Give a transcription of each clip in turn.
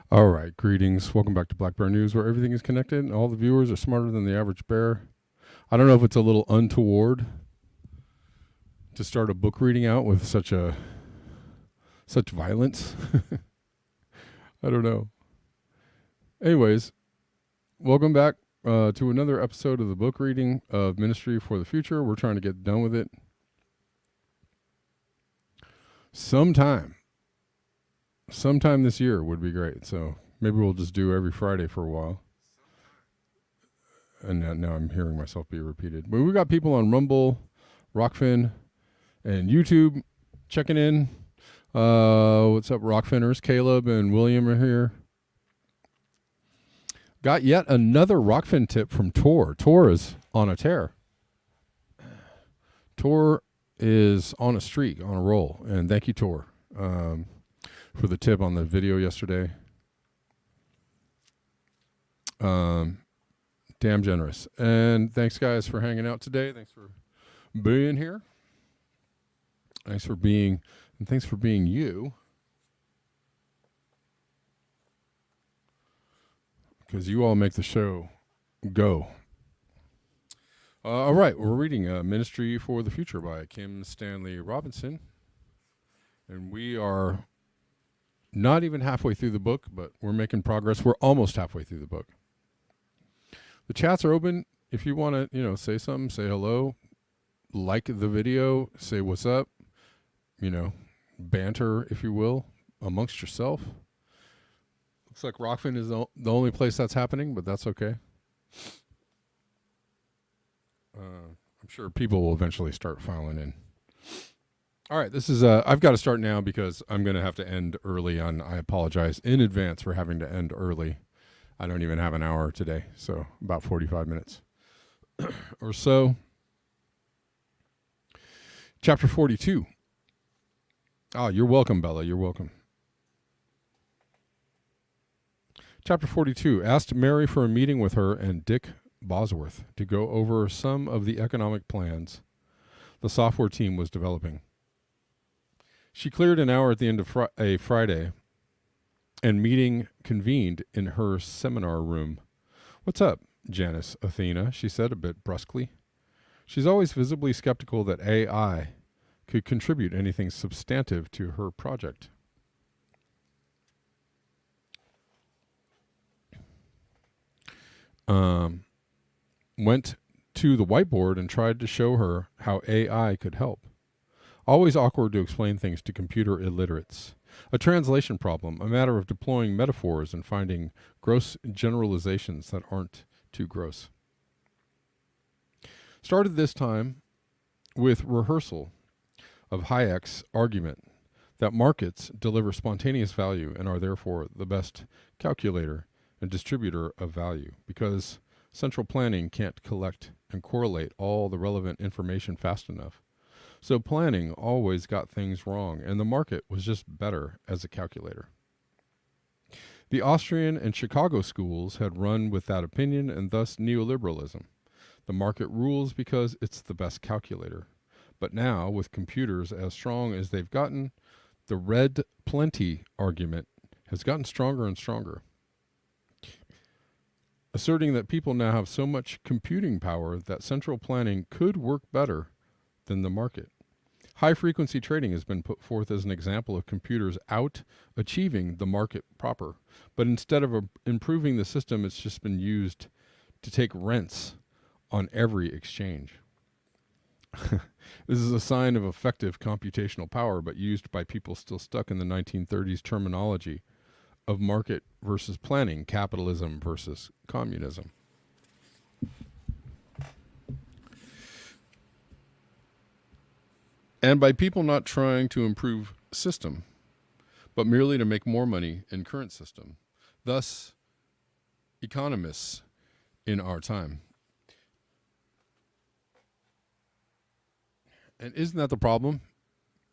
All right, greetings. Welcome back to Black Bear News, where everything is connected and all the viewers are smarter than the average bear. I don't know if it's a little untoward to start a book reading out with such violence. I don't know. Anyways, welcome back to another episode of the book reading of Ministry for the Future. We're trying to get done with it sometime this year would be great. So maybe we'll just do every Friday for a while. And now I'm hearing myself be repeated. But we got people on Rumble, Rockfin, and YouTube checking in. What's up, Rockfinners? Caleb and William are here. Got yet another Rockfin tip from Tor. Tor is on a tear. Tor is on a streak, on a roll. And thank you, Tor, for the tip on the video yesterday. Damn generous. And thanks, guys, for hanging out today. Thanks for being here. Thanks for being you. Because you all make the show go. All right, we're reading Ministry for the Future by Kim Stanley Robinson. And we are not even halfway through the book, but we're making progress. We're almost halfway through the book. The chats are open. If you want to, say something, say hello, like the video, say what's up, banter, if you will, amongst yourself. Looks like Rockfin is the only place that's happening, but that's okay. I'm sure people will eventually start filing in. All right, this is I've got to start now because I'm going to have to end early on. I apologize in advance for having to end early. I don't even have an hour today, so about 45 minutes or so. Chapter 42. Oh, you're welcome, Bella. You're welcome. Chapter 42 asked Mary for a meeting with her and Dick Bosworth to go over some of the economic plans the software team was developing. She cleared an hour at the end of a Friday, and meeting convened in her seminar room. "What's up, Janice Athena?" she said a bit brusquely. She's always visibly skeptical that AI could contribute anything substantive to her project. Went to the whiteboard and tried to show her how AI could help. Always awkward to explain things to computer illiterates. A translation problem, a matter of deploying metaphors and finding gross generalizations that aren't too gross. Started this time with rehearsal of Hayek's argument that markets deliver spontaneous value and are therefore the best calculator and distributor of value because central planning can't collect and correlate all the relevant information fast enough. So planning always got things wrong, and the market was just better as a calculator. The Austrian and Chicago schools had run with that opinion and thus neoliberalism. The market rules because it's the best calculator. But now, with computers as strong as they've gotten, the red plenty argument has gotten stronger and stronger, asserting that people now have so much computing power that central planning could work better than the market. High-frequency trading has been put forth as an example of computers out-achieving the market proper. But instead of improving the system, it's just been used to take rents on every exchange. This is a sign of effective computational power, but used by people still stuck in the 1930s terminology of market versus planning, capitalism versus communism. And by people not trying to improve system, but merely to make more money in current system. Thus, economists in our time. And isn't that the problem?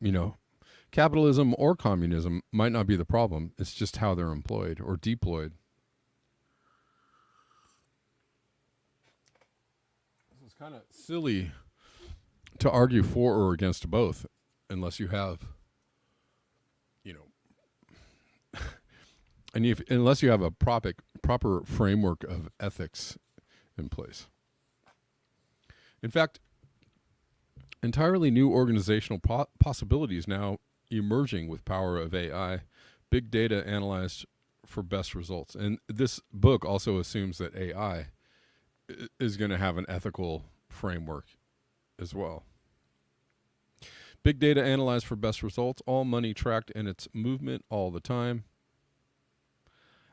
You know, capitalism or communism might not be the problem. It's just how they're employed or deployed. It's kind of silly to argue for or against both unless you have, unless you have a proper framework of ethics in place. In fact, entirely new organizational possibilities now emerging with power of AI, big data analyzed for best results. And this book also assumes that AI is going to have an ethical framework as well. Big data analyzed for best results, all money tracked in its movement all the time.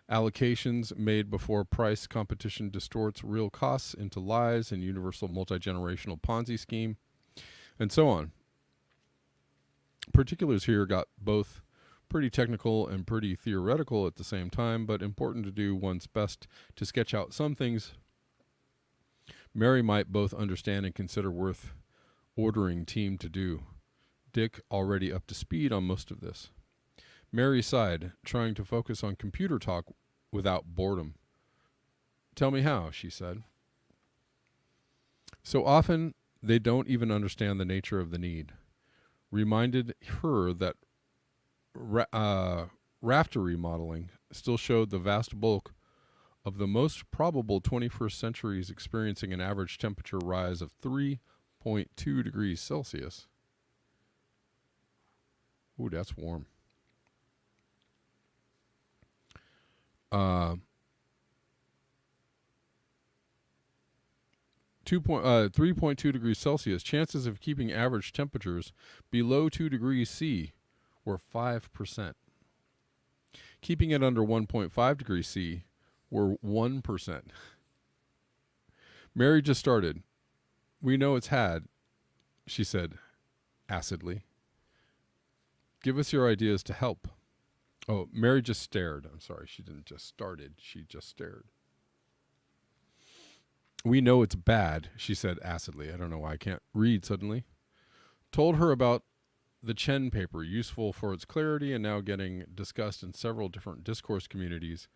Allocations made before price competition distorts real costs into lies and universal multi-generational Ponzi scheme, and so on. Particulars here got both pretty technical and pretty theoretical at the same time, but important to do one's best to sketch out some things Mary might both understand and consider worth ordering team to do. Dick already up to speed on most of this. Mary sighed, trying to focus on computer talk without boredom. "Tell me how," she said. So often they don't even understand the nature of the need. Reminded her that rafter remodeling still showed the vast bulk of the most probable 21st centuries experiencing an average temperature rise of 3.2 degrees Celsius. Ooh, that's warm. 3.2 degrees Celsius. Chances of keeping average temperatures below 2 degrees C were 5%. Keeping it under 1.5 degrees C were 1%. Mary just started. "We know it's had," she said acidly. Give us your ideas to help. Oh, Mary just stared. I'm sorry, she didn't just started. She just stared. We know it's bad, she said acidly. I don't know why I can't read suddenly. Told her about the Chen paper, useful for its clarity and now getting discussed in several different discourse communities.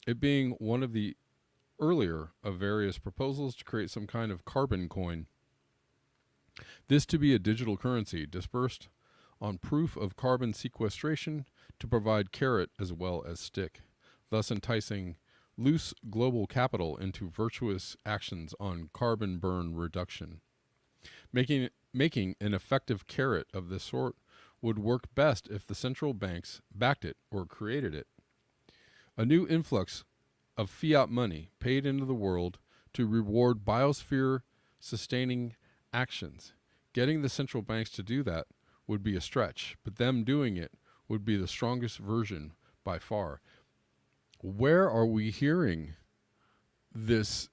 It being one of the earlier of various proposals to create some kind of carbon coin. This to be a digital currency dispersed on proof of carbon sequestration to provide carrot as well as stick, thus enticing loose global capital into virtuous actions on carbon burn reduction. Making an effective carrot of this sort would work best if the central banks backed it or created it. A new influx of fiat money paid into the world to reward biosphere sustaining actions. Getting the central banks to do that would be a stretch, but them doing it would be the strongest version by far. Where are we hearing this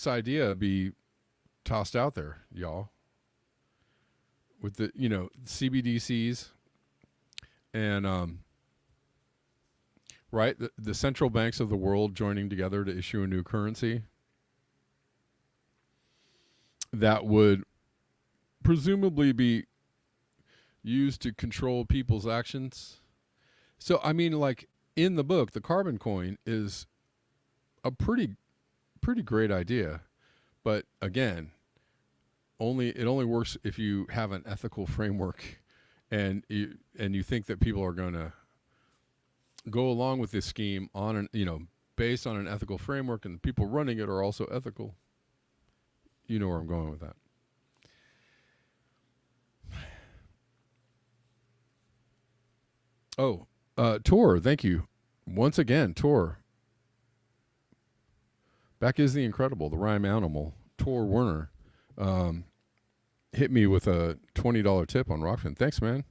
idea be tossed out there, y'all? With the, CBDCs and right, the central banks of the world joining together to issue a new currency that would presumably be used to control people's actions. So, I mean, like in the book, the carbon coin is a pretty great idea. But again, it only works if you have an ethical framework and you think that people are going to go along with this scheme on based on an ethical framework, and the people running it are also ethical. You know where I'm going with that. Oh, Tor, thank you. Once again, Tor. Beck is the incredible, the rhyme animal. Tor Werner hit me with a $20 tip on Rockfin. Thanks, man.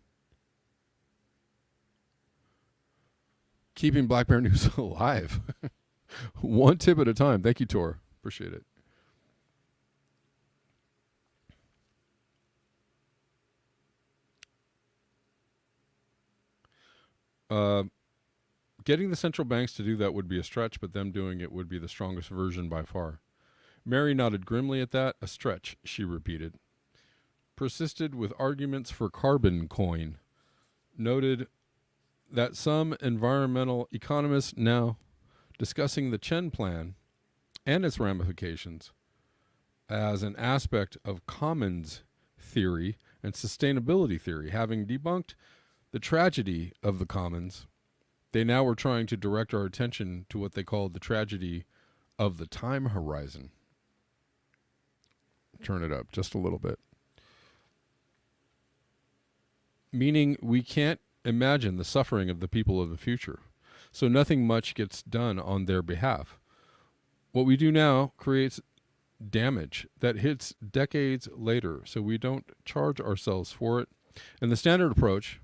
Keeping Black Bear News alive. One tip at a time. Thank you, Tor. Appreciate it. Getting the central banks to do that would be a stretch, but them doing it would be the strongest version by far. Mary nodded grimly at that. A stretch, she repeated. Persisted with arguments for carbon coin. Noted that some environmental economists now discussing the Chen plan and its ramifications as an aspect of commons theory and sustainability theory. Having debunked the tragedy of the commons, they now were trying to direct our attention to what they called the tragedy of the time horizon. Turn it up just a little bit. Meaning we can't imagine the suffering of the people of the future, so nothing much gets done on their behalf. What we do now creates damage that hits decades later, so we don't charge ourselves for it. And the standard approach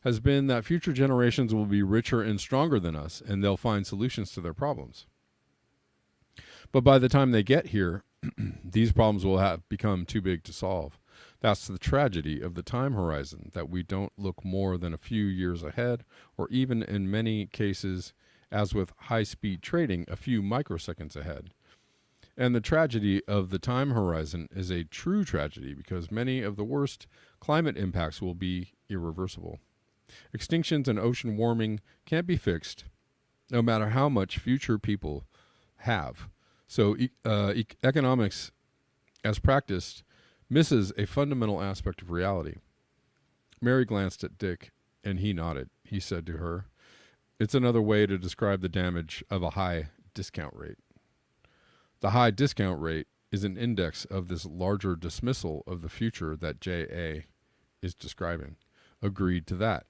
has been that future generations will be richer and stronger than us, and they'll find solutions to their problems. But by the time they get here, these problems will have become too big to solve. That's the tragedy of the time horizon, that we don't look more than a few years ahead, or even in many cases, as with high-speed trading, a few microseconds ahead. And the tragedy of the time horizon is a true tragedy because many of the worst climate impacts will be irreversible. Extinctions and ocean warming can't be fixed, no matter how much future people have. So economics, as practiced, misses a fundamental aspect of reality. Mary glanced at Dick, and he nodded. He said to her, "It's another way to describe the damage of a high discount rate. The high discount rate is an index of this larger dismissal of the future that J.A. is describing." Agreed to that.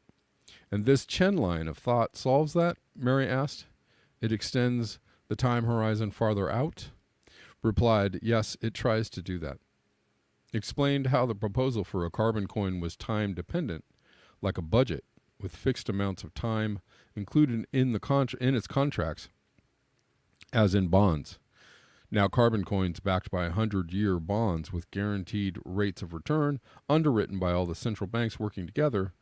And this Chen line of thought solves that? Mary asked. It extends the time horizon farther out? Replied, yes, it tries to do that. Explained how the proposal for a carbon coin was time dependent, like a budget, with fixed amounts of time included in its contracts, as in bonds. Now, carbon coins backed by 100-year bonds with guaranteed rates of return, underwritten by all the central banks working together,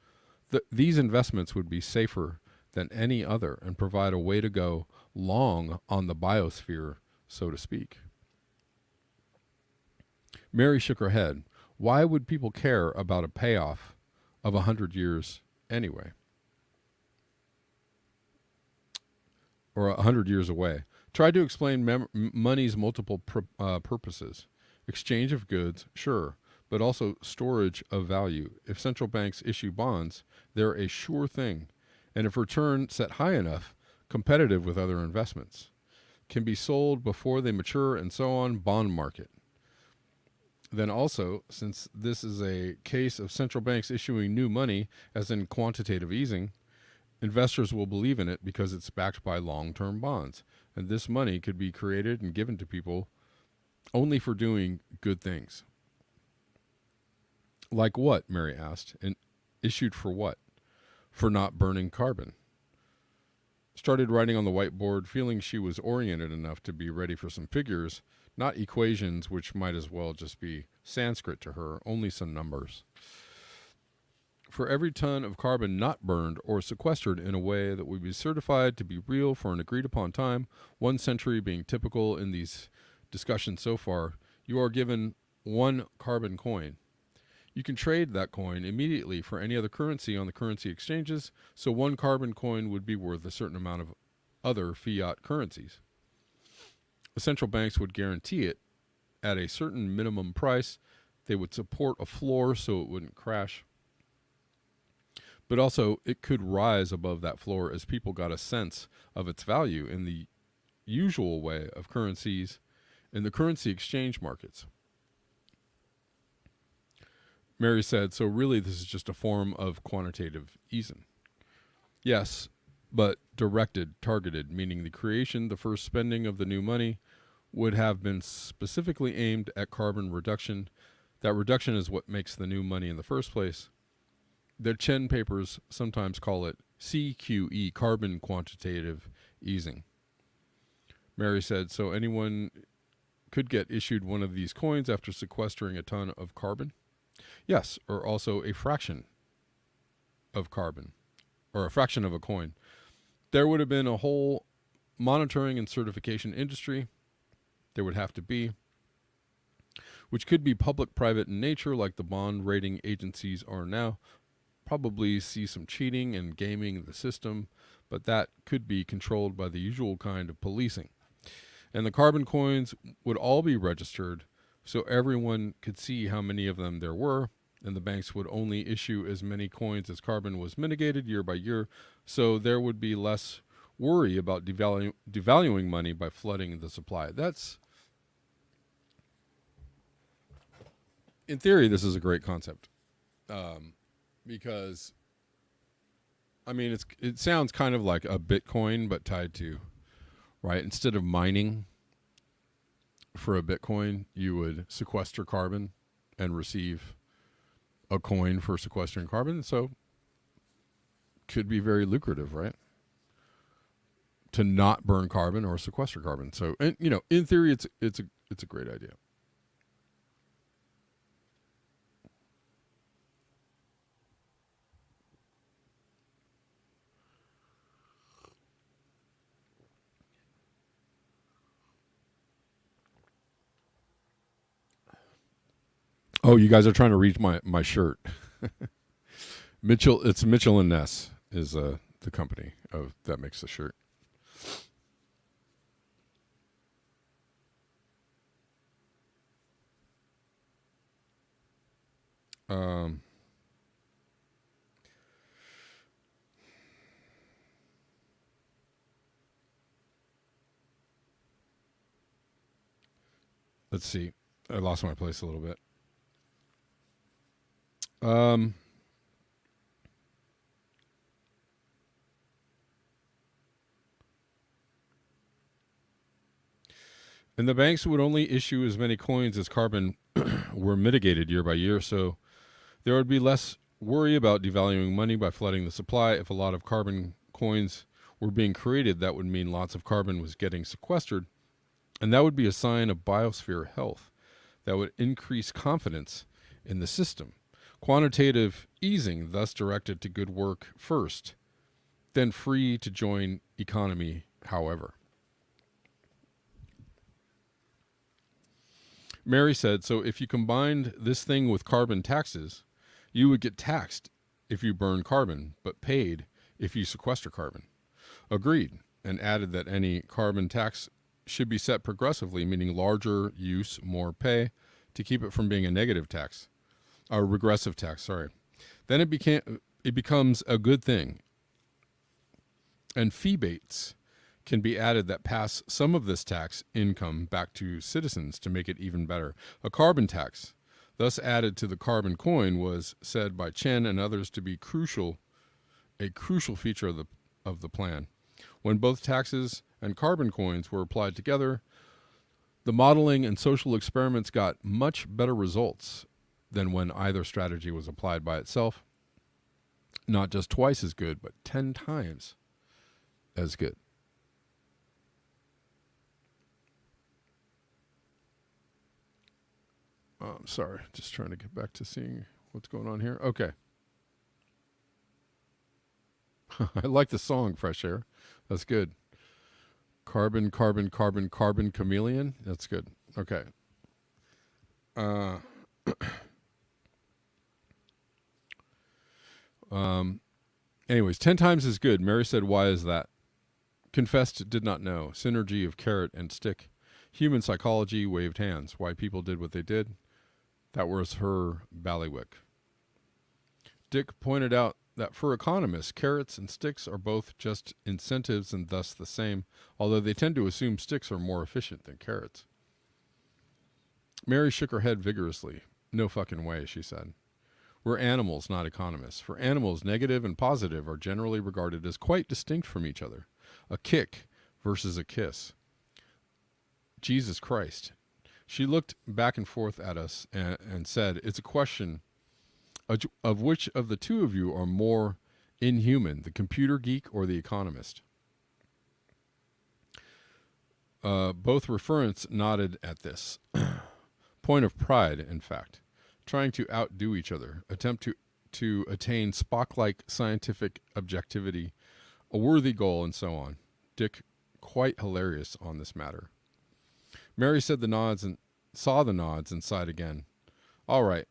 these investments would be safer than any other and provide a way to go long on the biosphere, so to speak. Mary shook her head. Why would people care about a payoff of 100 years anyway? Or 100 years away. Try to explain money's multiple purposes. Exchange of goods, sure, but also storage of value. If central banks issue bonds, they're a sure thing, and if return set high enough, competitive with other investments, can be sold before they mature and so on, bond market. Then also, since this is a case of central banks issuing new money, as in quantitative easing, investors will believe in it because it's backed by long-term bonds, and this money could be created and given to people only for doing good things. Like what? Mary asked. And issued for what? For not burning carbon. Started writing on the whiteboard, feeling she was oriented enough to be ready for some figures, not equations, which might as well just be Sanskrit to her, only some numbers. For every ton of carbon not burned or sequestered in a way that would be certified to be real for an agreed upon time, 1 century being typical in these discussions so far, you are given 1 carbon coin. You can trade that coin immediately for any other currency on the currency exchanges, so 1 carbon coin would be worth a certain amount of other fiat currencies. The central banks would guarantee it at a certain minimum price. They would support a floor so it wouldn't crash. But also, it could rise above that floor as people got a sense of its value in the usual way of currencies in the currency exchange markets. Mary said, so really this is just a form of quantitative easing. Yes, but directed, targeted, meaning the creation, the first spending of the new money would have been specifically aimed at carbon reduction. That reduction is what makes the new money in the first place. The Chen papers sometimes call it CQE, carbon quantitative easing. Mary said, so anyone could get issued one of these coins after sequestering a ton of carbon? Yes, or also a fraction of carbon, or a fraction of a coin. There would have been a whole monitoring and certification industry. There would have to be, which could be public-private in nature, like the bond rating agencies are now. Probably see some cheating and gaming the system, but that could be controlled by the usual kind of policing. And the carbon coins would all be registered so everyone could see how many of them there were, and the banks would only issue as many coins as carbon was mitigated year by year, so there would be less worry about devaluing money by flooding the supply. That's, in theory, this is a great concept. Because, I mean, it sounds kind of like a Bitcoin, but tied to, right? Instead of mining for a Bitcoin, you would sequester carbon and receive a coin for sequestering carbon. So, could be very lucrative, right? To not burn carbon or sequester carbon. So, and you know, in theory, it's a great idea. Oh, you guys are trying to reach my shirt. It's Mitchell and Ness is the company that makes the shirt. Let's see. I lost my place a little bit. And the banks would only issue as many coins as carbon were mitigated year by year, so there would be less worry about devaluing money by flooding the supply. If a lot of carbon coins were being created, that would mean lots of carbon was getting sequestered, And that would be a sign of biosphere health that would increase confidence in the system. Quantitative easing, thus directed to good work first, then free to join economy, however. Mary said, so if you combined this thing with carbon taxes, you would get taxed if you burn carbon, but paid if you sequester carbon. Agreed, and added that any carbon tax should be set progressively, meaning larger use, more pay, to keep it from being a negative tax, or regressive tax, sorry. Then it becomes a good thing. And fee baits can be added that pass some of this tax income back to citizens to make it even better. A carbon tax, thus added to the carbon coin, was said by Chen and others to be a crucial feature of the plan. When both taxes and carbon coins were applied together, the modeling and social experiments got much better results than when either strategy was applied by itself. Not just twice as good, but 10 times as good. I'm sorry, just trying to get back to seeing what's going on here. Okay. I like the song, Fresh Air. That's good. Carbon, carbon, carbon, carbon chameleon. That's good. Okay. Anyways, 10 times as good. Mary said, why is that? Confessed did not know. Synergy of carrot and stick. Human psychology waved hands. Why people did what they did. That was her ballywick. Dick pointed out that for economists, carrots and sticks are both just incentives and thus the same, although they tend to assume sticks are more efficient than carrots. Mary shook her head vigorously. No fucking way, she said. We're animals, not economists. For animals, negative and positive are generally regarded as quite distinct from each other. A kick versus a kiss. Jesus Christ. She looked back and forth at us and said, it's a question of which of the two of you are more inhuman, the computer geek or the economist? Both referents nodded at this. Point of pride, in fact. Trying to outdo each other, attempt to attain Spock-like scientific objectivity, a worthy goal, and so on. Dick, quite hilarious on this matter. Mary said the nods and saw the nods and sighed again. All right.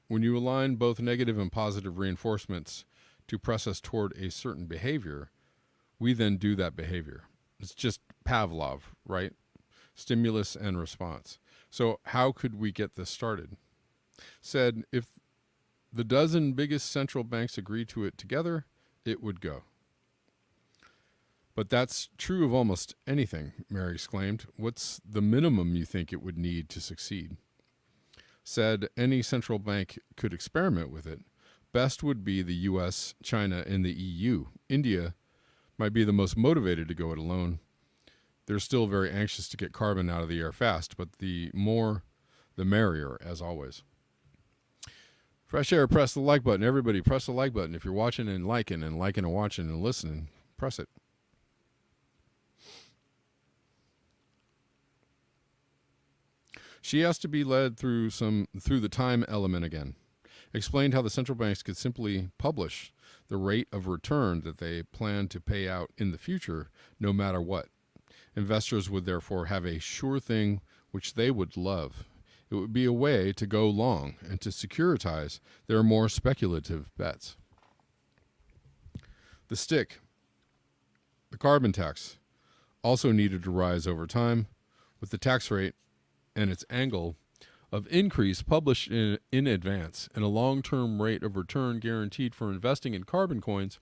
When you align both negative and positive reinforcements to press us toward a certain behavior, we then do that behavior. It's just Pavlov, right? Stimulus and response. So how could we get this started? Said if the dozen biggest central banks agreed to it together, it would go. But that's true of almost anything, Mary exclaimed. What's the minimum you think it would need to succeed? Said any central bank could experiment with it. Best would be the US, China, and the EU. India might be the most motivated to go it alone. They're still very anxious to get carbon out of the air fast, but the more, the merrier, as always. Fresh Air, press the like button. Everybody, press the like button. If you're watching and liking and watching and listening, press it. She asked to be led through the time element again. Explained how the central banks could simply publish the rate of return that they plan to pay out in the future, no matter what. Investors would therefore have a sure thing which they would love. It would be a way to go long and to securitize their more speculative bets. The stick, the carbon tax, also needed to rise over time, with the tax rate and its angle of increase published in advance and a long-term rate of return guaranteed for investing in carbon coins.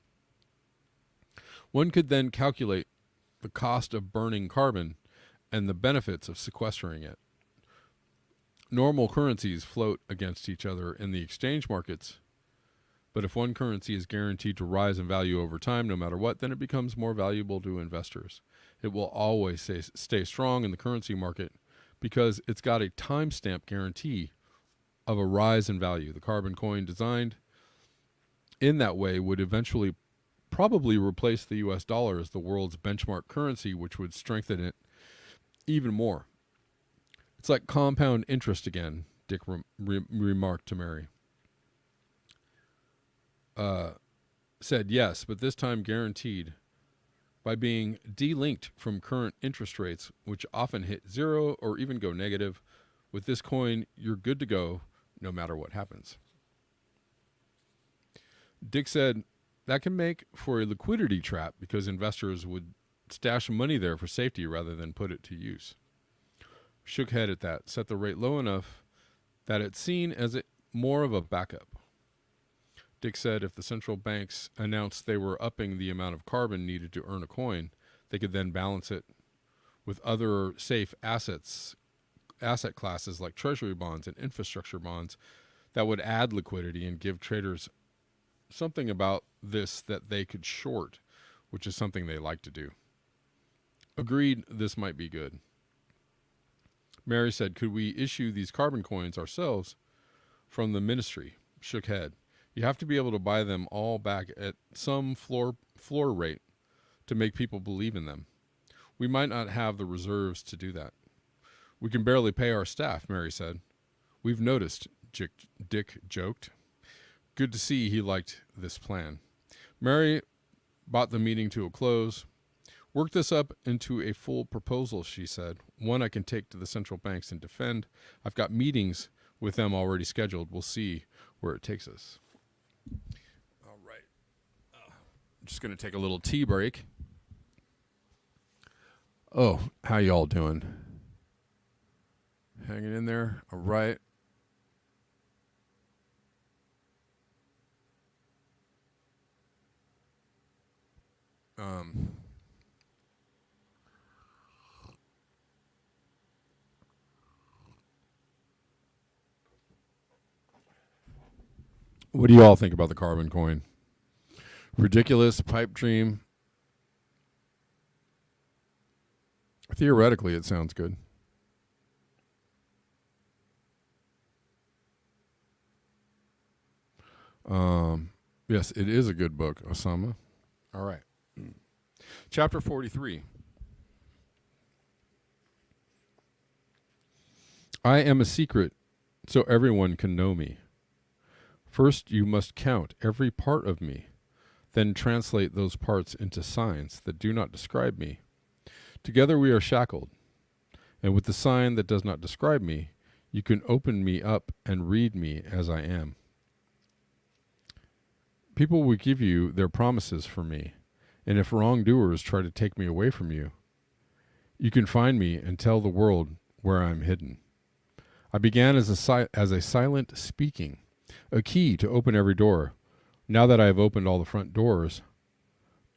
One could then calculate the cost of burning carbon and the benefits of sequestering it. Normal currencies float against each other in the exchange markets, but if one currency is guaranteed to rise in value over time, no matter what, then it becomes more valuable to investors. It will always stay strong in the currency market because it's got a timestamp guarantee of a rise in value. The carbon coin designed in that way would eventually probably replace the US dollar as the world's benchmark currency, which would strengthen it even more. It's like compound interest again, Dick remarked to Mary. Said yes, but this time guaranteed by being delinked from current interest rates, which often hit zero or even go negative. With this coin, you're good to go no matter what happens. Dick said that can make for a liquidity trap because investors would stash money there for safety rather than put it to use. Shook head at that, set the rate low enough that it's seen as more of a backup. Dick said if the central banks announced they were upping the amount of carbon needed to earn a coin, they could then balance it with other safe asset classes like treasury bonds and infrastructure bonds that would add liquidity and give traders something about this that they could short, which is something they like to do. Agreed, this might be good. Mary said, could we issue these carbon coins ourselves from the ministry? Shook head. You have to be able to buy them all back at some floor rate to make people believe in them. We might not have the reserves to do that. We can barely pay our staff, Mary said. We've noticed, Dick joked. Good to see he liked this plan. Mary brought the meeting to a close. Work this up into a full proposal, she said. One I can take to the central banks and defend. I've got meetings with them already scheduled. We'll see where it takes us. All right. I'm just going to take a little tea break. Oh, how y'all doing? Hanging in there? All right. What do you all think about the carbon coin? Ridiculous, pipe dream. Theoretically, it sounds good. Yes, it is a good book, Osama. All right. Chapter 43. I am a secret, so everyone can know me. First, you must count every part of me, then translate those parts into signs that do not describe me. Together we are shackled, and with the sign that does not describe me, you can open me up and read me as I am. People will give you their promises for me, and if wrongdoers try to take me away from you, you can find me and tell the world where I'm hidden. I began as a silent speaking, a key to open every door. Now that I have opened all the front doors,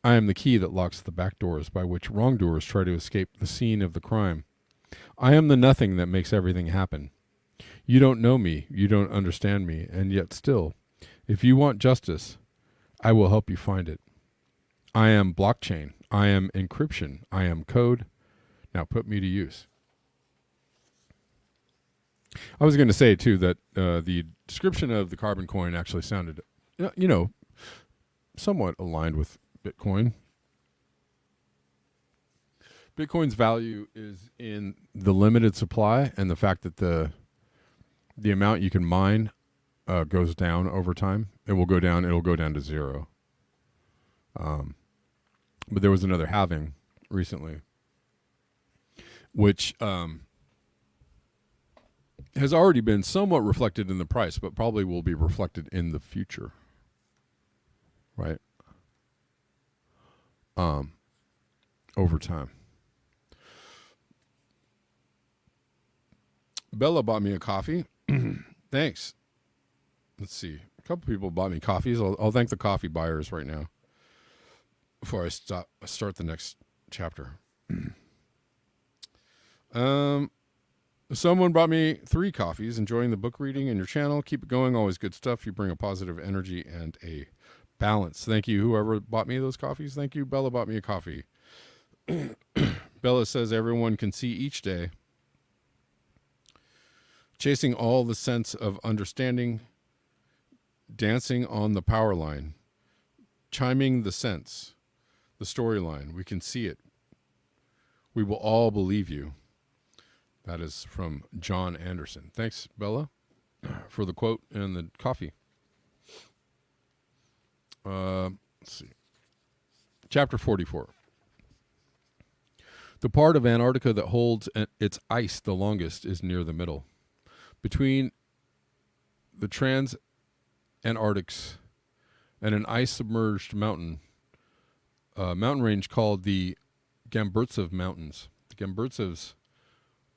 I am the key that locks the back doors by which wrongdoers try to escape the scene of the crime. I am the nothing that makes everything happen. You don't know me, you don't understand me, and yet still, if you want justice, I will help you find it. I am blockchain. I am encryption. I am code. Now put me to use. I was going to say, too, that the description of the carbon coin actually sounded, somewhat aligned with Bitcoin. Bitcoin's value is in the limited supply and the fact that the amount you can mine goes down over time. It will go down. It'll go down to zero. But there was another halving recently, which has already been somewhat reflected in the price, but probably will be reflected in the future. Right? Over time. Bella bought me a coffee. Thanks. Let's see. A couple people bought me coffees. I'll thank the coffee buyers right now before I start the next chapter. Someone bought me 3 coffees. Enjoying the book reading in your channel. Keep it going. Always good stuff. You bring a positive energy and a balance. Thank you, whoever bought me those coffees. Thank you. Bella bought me a coffee. Bella says everyone can see each day. Chasing all the sense of understanding. Dancing on the power line. Chiming the sense. The storyline. We can see it. We will all believe you. That is from John Anderson. Thanks, Bella, for the quote and the coffee. Let's see. Chapter 44. The part of Antarctica that holds its ice the longest is near the middle. Between the Transantarctics and an ice-submerged mountain range called the Gamburtsev Mountains. The Gamburtsevs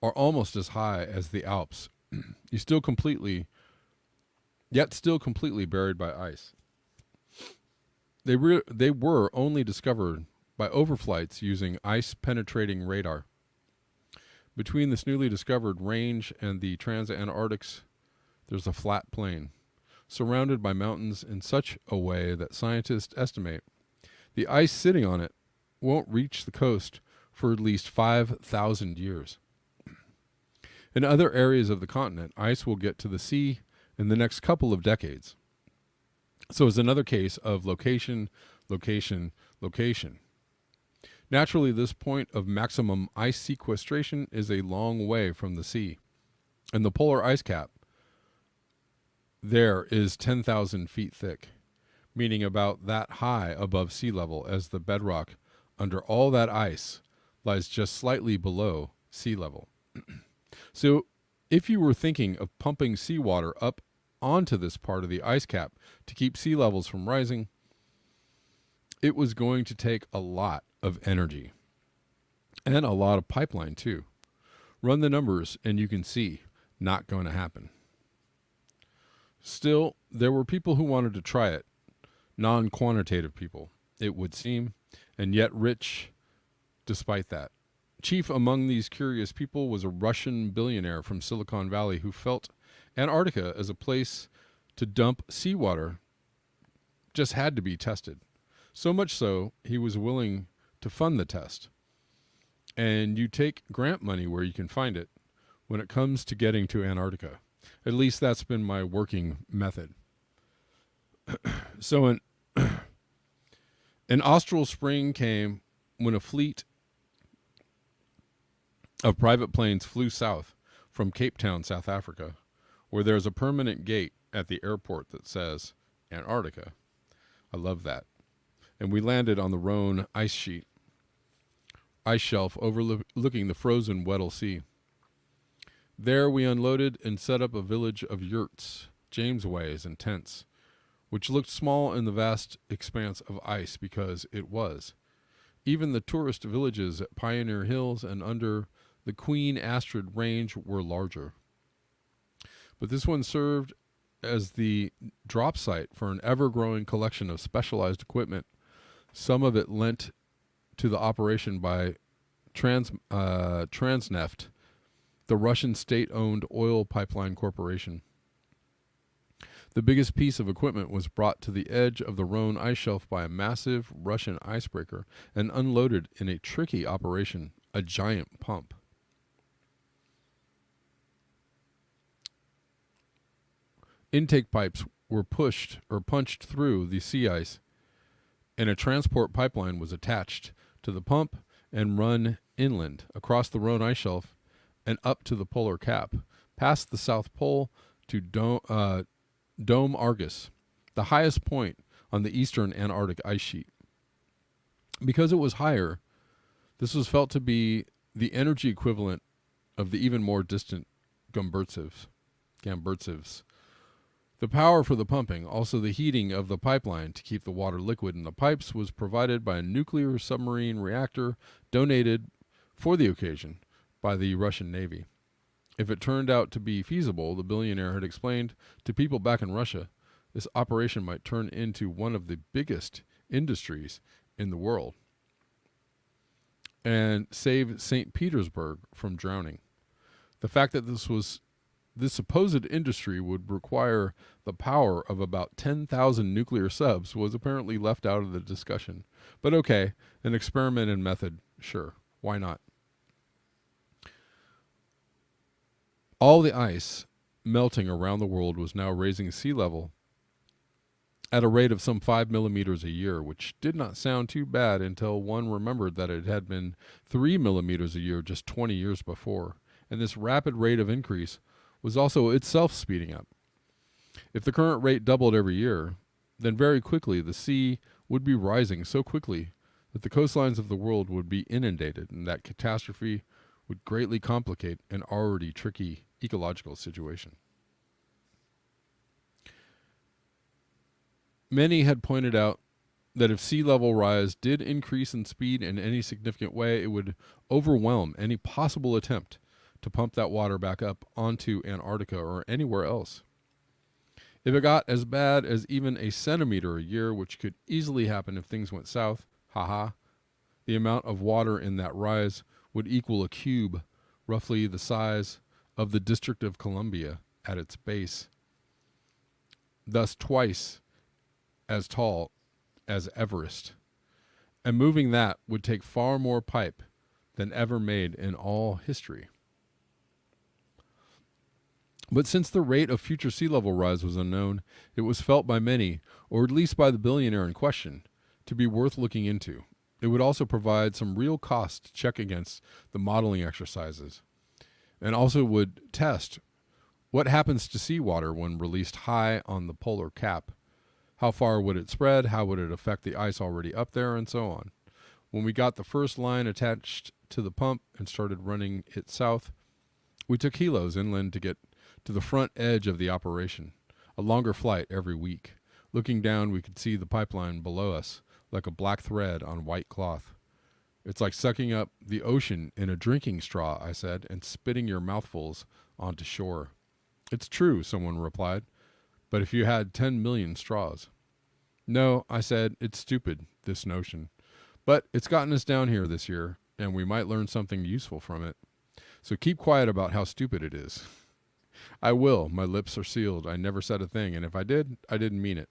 are almost as high as the Alps, yet still completely buried by ice. They were only discovered by overflights using ice-penetrating radar. Between this newly discovered range and the Transantarctics, there's a flat plain, surrounded by mountains in such a way that scientists estimate the ice sitting on it won't reach the coast for at least 5,000 years. In other areas of the continent, ice will get to the sea in the next couple of decades. So it's another case of location, location, location. Naturally, this point of maximum ice sequestration is a long way from the sea, and the polar ice cap there is 10,000 feet thick, meaning about that high above sea level, as the bedrock under all that ice lies just slightly below sea level. So if you were thinking of pumping seawater up onto this part of the ice cap to keep sea levels from rising, it was going to take a lot of energy and a lot of pipeline too. Run the numbers and you can see, not going to happen. Still, there were people who wanted to try it, non-quantitative people, it would seem, and yet rich despite that. Chief among these curious people was a Russian billionaire from Silicon Valley who felt Antarctica as a place to dump seawater just had to be tested. So much so, he was willing to fund the test. And you take grant money where you can find it when it comes to getting to Antarctica. At least that's been my working method. So an austral spring came when a fleet of private planes flew south from Cape Town, South Africa, where there's a permanent gate at the airport that says Antarctica. I love that. And we landed on the Rhone ice shelf overlooking the frozen Weddell Sea. There we unloaded and set up a village of yurts, Jamesways, and tents, which looked small in the vast expanse of ice because it was. Even the tourist villages at Pioneer Hills and under the Queen Astrid Range were larger. But this one served as the drop site for an ever-growing collection of specialized equipment, some of it lent to the operation by Transneft, the Russian state-owned oil pipeline corporation. The biggest piece of equipment was brought to the edge of the Rhone ice shelf by a massive Russian icebreaker and unloaded in a tricky operation, a giant pump. Intake pipes were pushed or punched through the sea ice, and a transport pipeline was attached to the pump and run inland across the Rhone ice shelf and up to the polar cap, past the South Pole to Dome Argus, the highest point on the eastern Antarctic ice sheet. Because it was higher, this was felt to be the energy equivalent of the even more distant Gamburtsevs. The power for the pumping, also the heating of the pipeline to keep the water liquid in the pipes, was provided by a nuclear submarine reactor donated for the occasion by the Russian Navy. If it turned out to be feasible, the billionaire had explained to people back in Russia, this operation might turn into one of the biggest industries in the world and save St. Petersburg from drowning. The fact that this supposed industry would require the power of about 10,000 nuclear subs was apparently left out of the discussion. But okay, an experiment and method, sure, why not? All the ice melting around the world was now raising sea level at a rate of some 5 millimeters a year, which did not sound too bad until one remembered that it had been 3 millimeters a year just 20 years before, and this rapid rate of increase was also itself speeding up. If the current rate doubled every year, then very quickly the sea would be rising so quickly that the coastlines of the world would be inundated, and that catastrophe would greatly complicate an already tricky ecological situation. Many had pointed out that if sea level rise did increase in speed in any significant way, it would overwhelm any possible attempt to pump that water back up onto Antarctica or anywhere else. If it got as bad as even a centimeter a year, which could easily happen if things went south, the amount of water in that rise would equal a cube, roughly the size of the District of Columbia at its base, thus twice as tall as Everest. And moving that would take far more pipe than ever made in all history. But since the rate of future sea level rise was unknown, it was felt by many, or at least by the billionaire in question, to be worth looking into. It would also provide some real cost to check against the modeling exercises, and also would test what happens to seawater when released high on the polar cap. How far would it spread? How would it affect the ice already up there, and so on. When we got the first line attached to the pump and started running it south, we took helos inland to get to the front edge of the operation, a longer flight every week. Looking down, we could see the pipeline below us, like a black thread on white cloth. It's like sucking up the ocean in a drinking straw, I said, and spitting your mouthfuls onto shore. It's true, someone replied, but if you had 10 million straws. No, I said, it's stupid, this notion. But it's gotten us down here this year, and we might learn something useful from it. So keep quiet about how stupid it is. I will. My lips are sealed. I never said a thing, and if I did, I didn't mean it.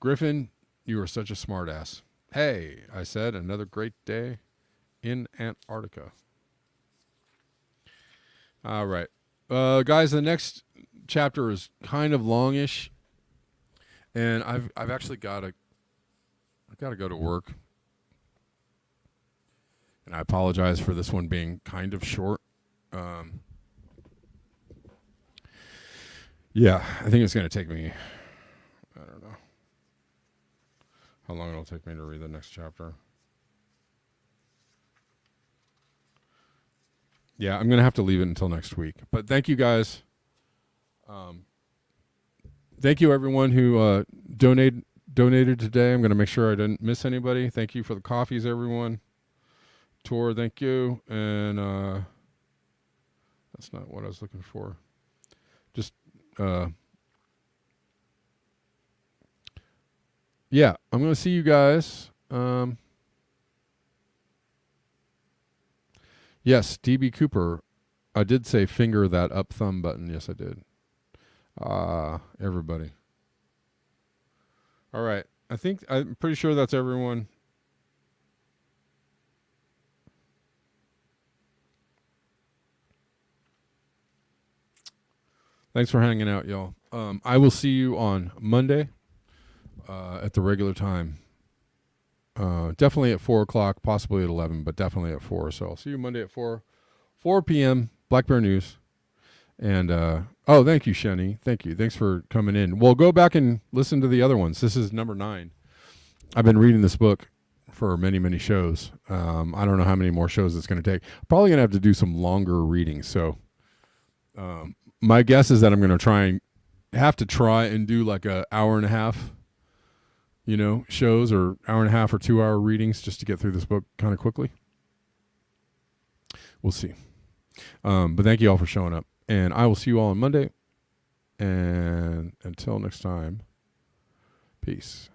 Griffin, you are such a smartass. Hey, I said, another great day in Antarctica. All right. Guys, the next chapter is kind of longish, and I've actually got to go to work. And I apologize for this one being kind of short. Yeah, I think it's going to take me, I don't know how long it'll take me to read the next chapter. Yeah, I'm going to have to leave it until next week. But thank you guys. Thank you everyone who donated today. I'm going to make sure I didn't miss anybody. Thank you for the coffees, everyone. Tor, thank you. And that's not what I was looking for. Just yeah, I'm going to see you guys. Yes, DB Cooper. I did say finger that up thumb button. Yes, I did. Everybody. All right. I'm pretty sure that's everyone. Thanks for hanging out, y'all. I will see you on Monday at the regular time. Definitely at 4 o'clock, possibly at 11, but definitely at 4. So I'll see you Monday at 4 p.m., Black Bear News. And, thank you, Shani. Thank you. Thanks for coming in. Well, go back and listen to the other ones. This is number 9. I've been reading this book for many, many shows. I don't know how many more shows it's going to take. Probably going to have to do some longer readings. So my guess is that I'm going to have to try and do like a hour and a half, shows, or hour and a half or 2 hour readings just to get through this book kind of quickly. We'll see. But thank you all for showing up. And I will see you all on Monday. And until next time, peace.